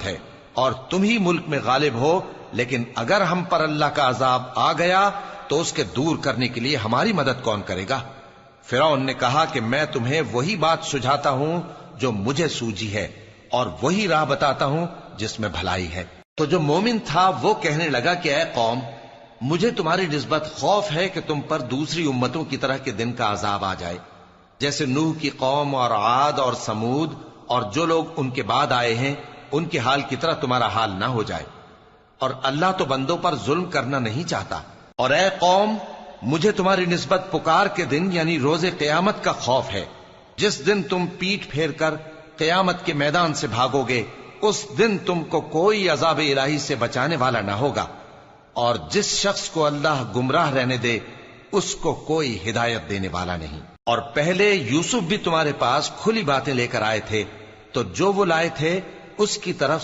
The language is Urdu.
ہے اور تم ہی ملک میں غالب ہو، لیکن اگر ہم پر اللہ کا عذاب آ گیا تو اس کے دور کرنے کے لیے ہماری مدد کون کرے گا؟ فرعون نے کہا کہ میں تمہیں وہی بات سجھاتا ہوں جو مجھے سوجی ہے، اور وہی راہ بتاتا ہوں جس میں بھلائی ہے۔ تو جو مومن تھا وہ کہنے لگا کہ اے قوم، مجھے تمہاری نسبت خوف ہے کہ تم پر دوسری امتوں کی طرح کے دن کا عذاب آ جائے، جیسے نوح کی قوم اور عاد اور سمود اور جو لوگ ان کے بعد آئے ہیں، ان کے حال کی طرح تمہارا حال نہ ہو جائے۔ اور اللہ تو بندوں پر ظلم کرنا نہیں چاہتا۔ اور اے قوم، مجھے تمہاری نسبت پکار کے دن یعنی روز قیامت کا خوف ہے، جس دن تم پیٹ پھیر کر قیامت کے میدان سے بھاگو گے، اس دن تم کو کوئی عذاب الہی سے بچانے والا نہ ہوگا، اور جس شخص کو اللہ گمراہ رہنے دے اس کو کوئی ہدایت دینے والا نہیں۔ اور پہلے یوسف بھی تمہارے پاس کھلی باتیں لے کر آئے تھے، تو جو وہ لائے تھے اس کی طرف